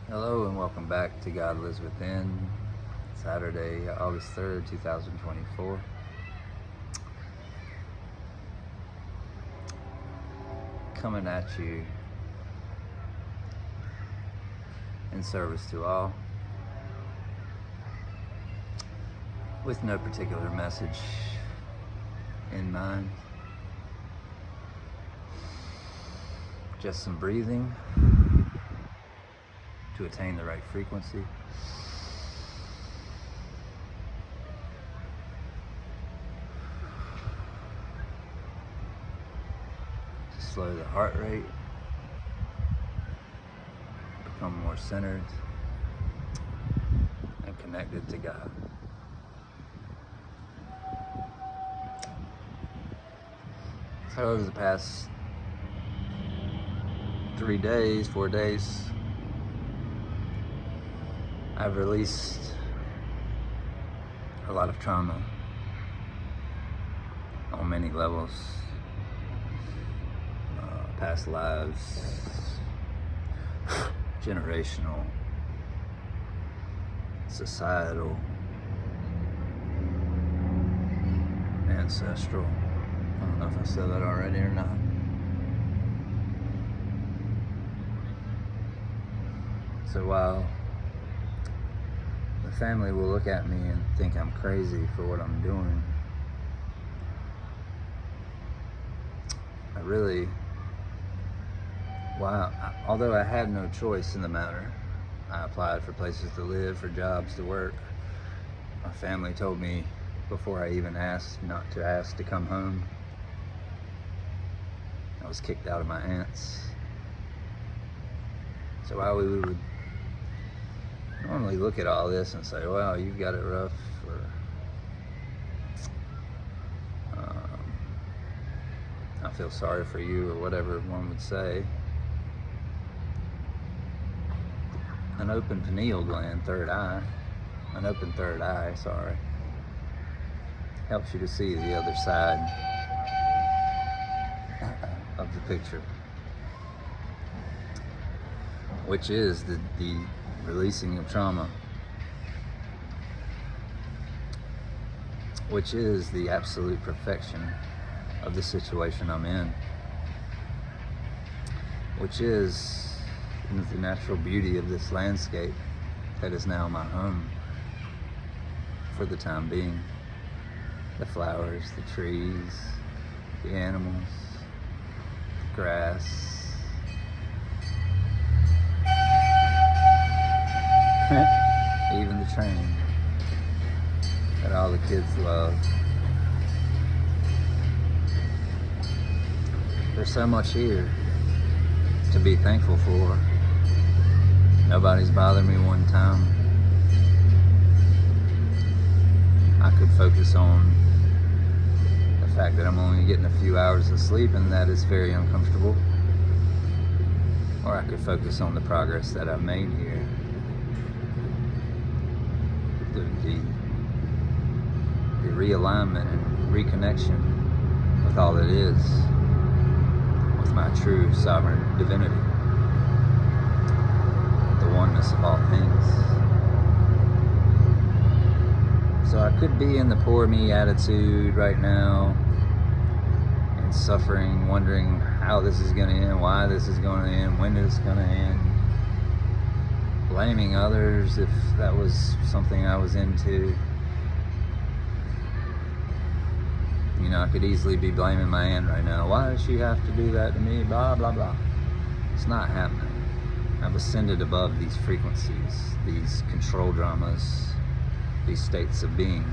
Hello and welcome back to God Lives Within, Saturday, August 3rd, 2024. Coming at you in service to all, with no particular message in mind. Just some breathing to attain the right frequency. To slow the heart rate, become more centered and connected to God. So over the past 4 days, I've released a lot of trauma on many levels. Past lives, generational, societal, ancestral. I don't know if I said that already or not. So while the family will look at me and think I'm crazy for what I'm doing, although I had no choice in the matter, I applied for places to live, for jobs to work. My family told me before I even asked not to ask to come home. I was kicked out of my aunt's. So while we would normally look at all this and say, wow, you've got it rough, or I feel sorry for you, or whatever one would say, an open pineal gland, an open third eye, helps you to see the other side of the picture, which is the releasing of trauma, which is the absolute perfection of the situation I'm in, which is the natural beauty of this landscape that is now my home for the time being. The flowers, the trees, the animals, the grass, even the train that all the kids love. There's so much here to be thankful for. Nobody's bothered me one time. I could focus on the fact that I'm only getting a few hours of sleep, and that is very uncomfortable. Or I could focus on the progress that I've made here. The realignment and reconnection with all that is, with my true sovereign divinity, the oneness of all things. So I could be in the poor me attitude right now, and suffering, wondering how this is going to end, why this is going to end, when it's going to end, blaming others if that was something I was into. You know, I could easily be blaming my aunt right now. Why does she have to do that to me? Blah, blah, blah. It's not happening. I've ascended above these frequencies, these control dramas, these states of being.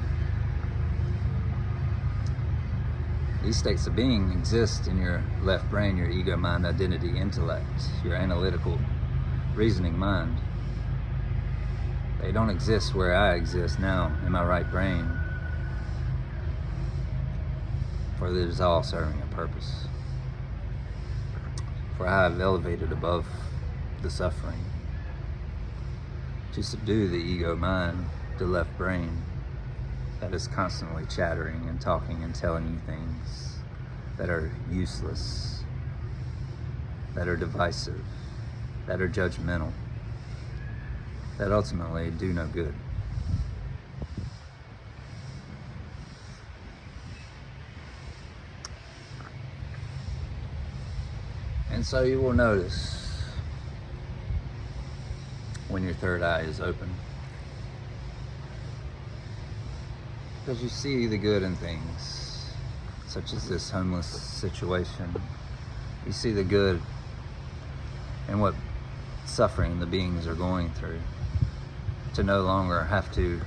These states of being exist in your left brain, your ego, mind, identity, intellect, your analytical, reasoning mind. They don't exist where I exist now, in my right brain. For it is all serving a purpose. For I have elevated above the suffering to subdue the ego mind, the left brain, that is constantly chattering and talking and telling you things that are useless, that are divisive, that are judgmental, that ultimately do no good. And so you will notice when your third eye is open, because you see the good in things, such as this homeless situation. You see the good in what suffering the beings are going through, to no longer have to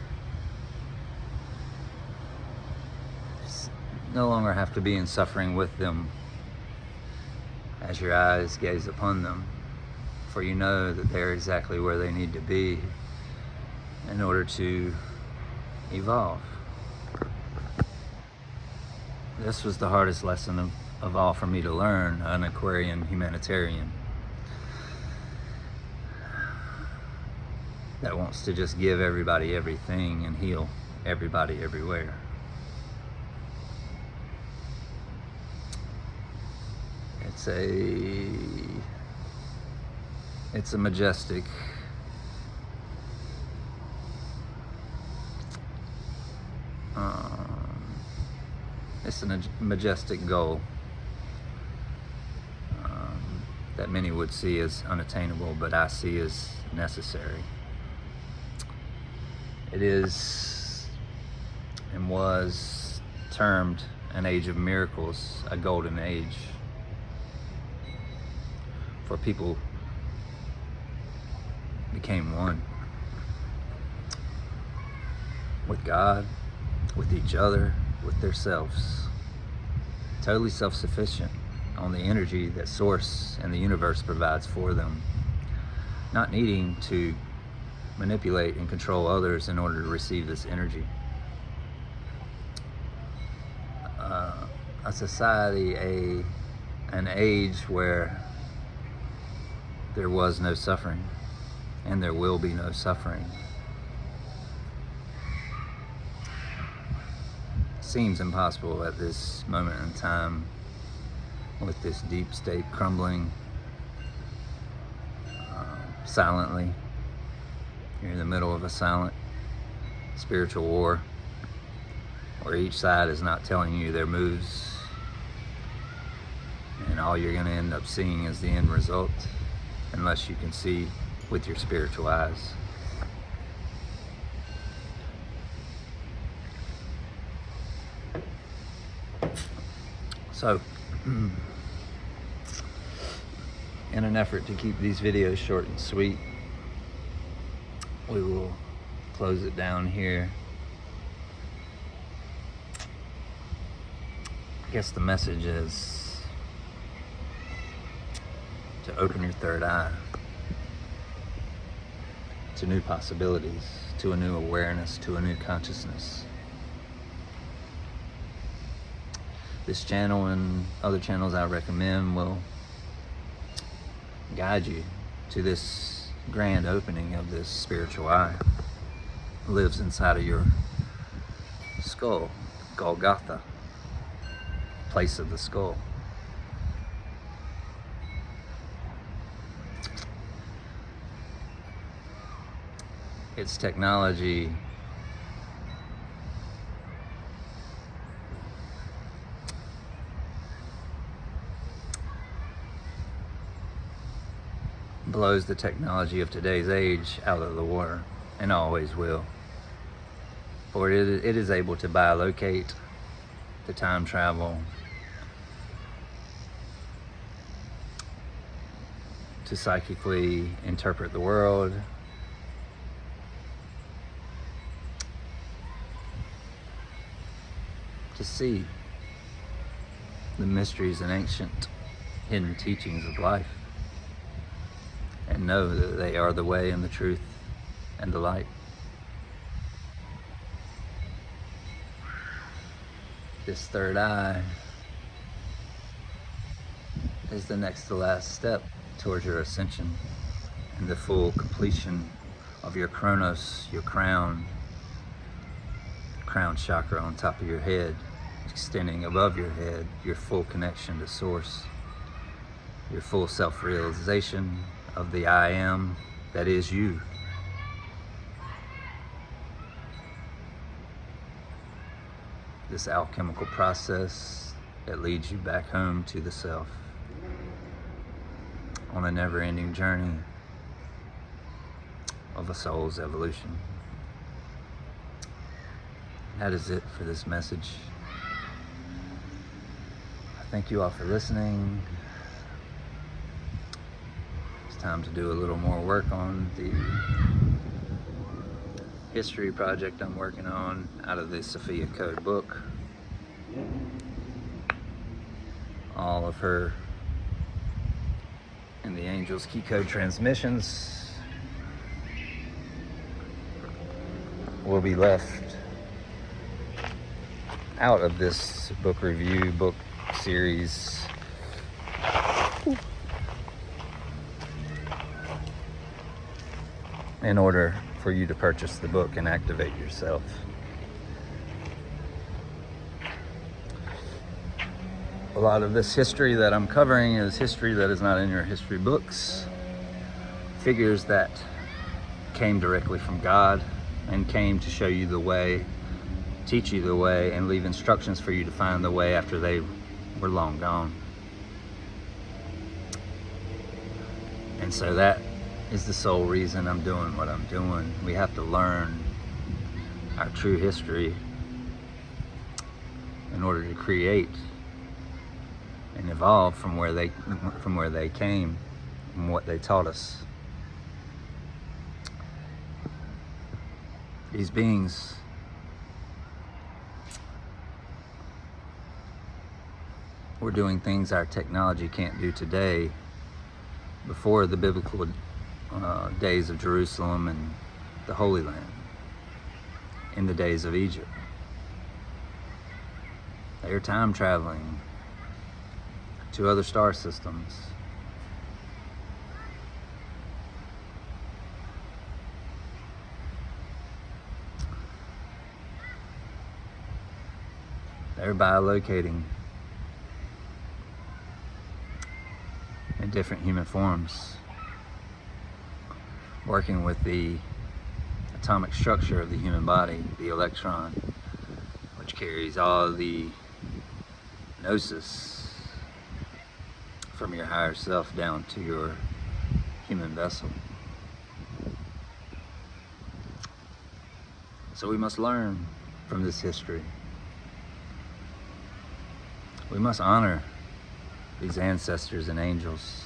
be in suffering with them as your eyes gaze upon them, for you know that they're exactly where they need to be in order to evolve. This was the hardest lesson of all for me to learn, an Aquarian humanitarian that wants to just give everybody everything and heal everybody everywhere. It's a majestic majestic goal that many would see as unattainable, but I see as necessary. It is and was termed an age of miracles, a golden age, for people became one with God, with each other, with themselves, totally self-sufficient on the energy that Source and the universe provides for them, not needing to manipulate and control others in order to receive this energy. A society, an age where there was no suffering and there will be no suffering. Seems impossible at this moment in time, with this deep state crumbling silently. You're in the middle of a silent spiritual war where each side is not telling you their moves, and all you're going to end up seeing is the end result, unless you can see with your spiritual eyes. So, in an effort to keep these videos short and sweet, we will close it down here. I guess the message is to open your third eye to new possibilities, to a new awareness, to a new consciousness. This channel and other channels I recommend will guide you to this grand opening of this spiritual eye. It lives inside of your skull, Golgotha, place of the skull. Its technology blows the technology of today's age out of the water, and always will. For it is able to biolocate, to time travel, to psychically interpret the world, to see the mysteries and ancient hidden teachings of life, and know that they are the way and the truth and the light. This third eye is the next to last step towards your ascension and the full completion of your Chronos, your crown chakra on top of your head, extending above your head, your full connection to Source, your full self-realization of the I am that is you, this alchemical process that leads you back home to the self on a never-ending journey of a soul's evolution. That is it for this message. I thank you all for listening. It's time to do a little more work on the history project I'm working on out of the Sophia Code book. All of her and the Angel's key code transmissions will be left out of this book review, book series. In order for you to purchase the book and activate yourself. A lot of this history that I'm covering is history that is not in your history books. Figures that came directly from God and came to show you the way, teach you the way, and leave instructions for you to find the way after they were long gone. And so that is the sole reason I'm doing what I'm doing. We have to learn our true history in order to create and evolve from where they came and what they taught us. These beings were doing things our technology can't do today before the biblical days of Jerusalem and the Holy Land, in the days of Egypt. They are time traveling to other star systems. They're bilocating in different human forms, working with the atomic structure of the human body, the electron, which carries all the gnosis from your higher self down to your human vessel. So we must learn from this history. We must honor these ancestors and angels,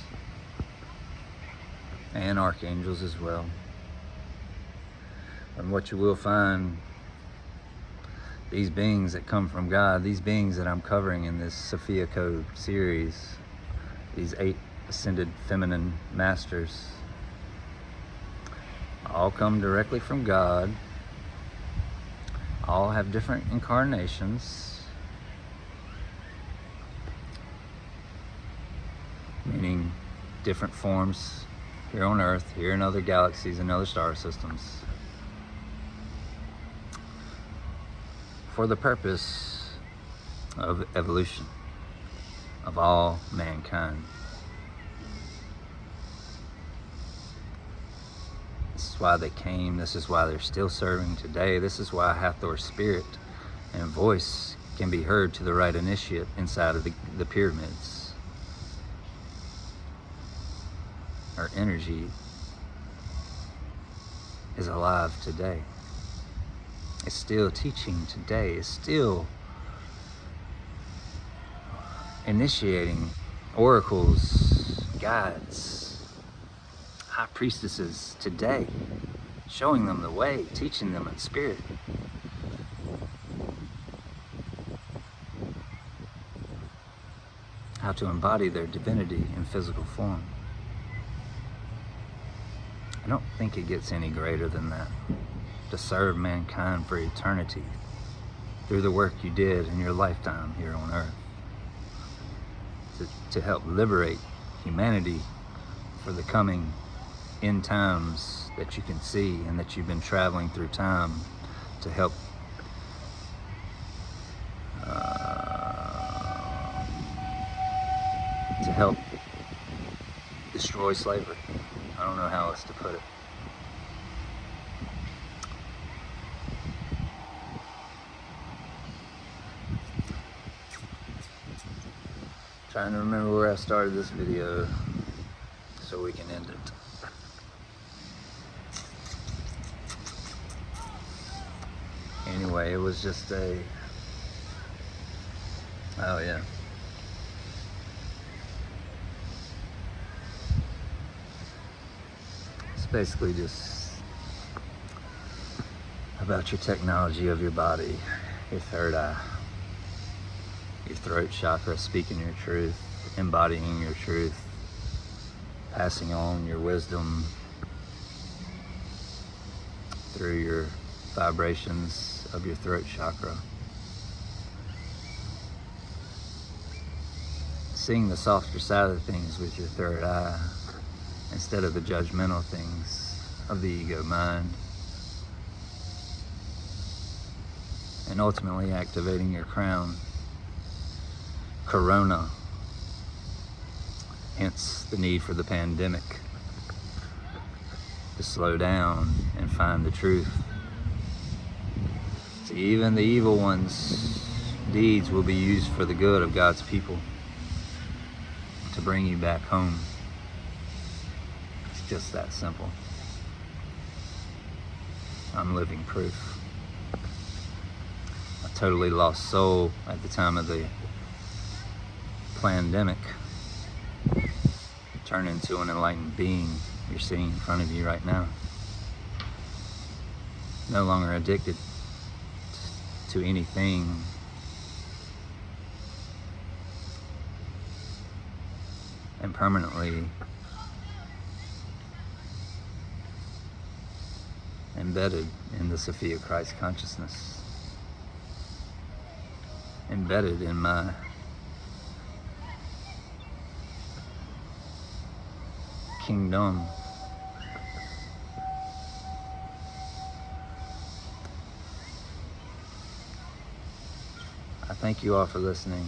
and archangels as well. And what you will find, these beings that come from God, these beings that I'm covering in this Sophia Code series, these 8 ascended feminine masters, all come directly from God, all have different incarnations, meaning different forms here on Earth, here in other galaxies and other star systems, for the purpose of evolution of all mankind. This is why they came. This is why they're still serving today. This is why Hathor's spirit and voice can be heard to the right initiate inside of the pyramids. Our energy is alive today. It's still teaching today. It's still initiating oracles, guides, high priestesses today, showing them the way, teaching them in spirit. How to embody their divinity in physical form. I don't think it gets any greater than that. To serve mankind for eternity through the work you did in your lifetime here on Earth. To help liberate humanity for the coming end times that you can see and that you've been traveling through time to help destroy slavery. I don't know how else to put it. Trying to remember where I started this video so we can end it. Anyway, it was just oh yeah. It's basically just about your technology of your body, your third eye, your throat chakra, speaking your truth, embodying your truth, passing on your wisdom through your vibrations of your throat chakra. Seeing the softer side of things with your third eye instead of the judgmental things of the ego mind. And ultimately activating your crown, corona, hence the need for the pandemic, to slow down and find the truth. See, even the evil ones' deeds will be used for the good of God's people to bring you back home. It's just that simple. I'm living proof. A totally lost soul at the time of the pandemic turned into an enlightened being you're seeing in front of you right now. No longer addicted to anything. And permanently embedded in the Sophia Christ consciousness. Embedded in my kingdom. I thank you all for listening.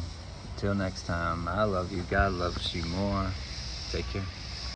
Until next time, I love you. God loves you more. Take care.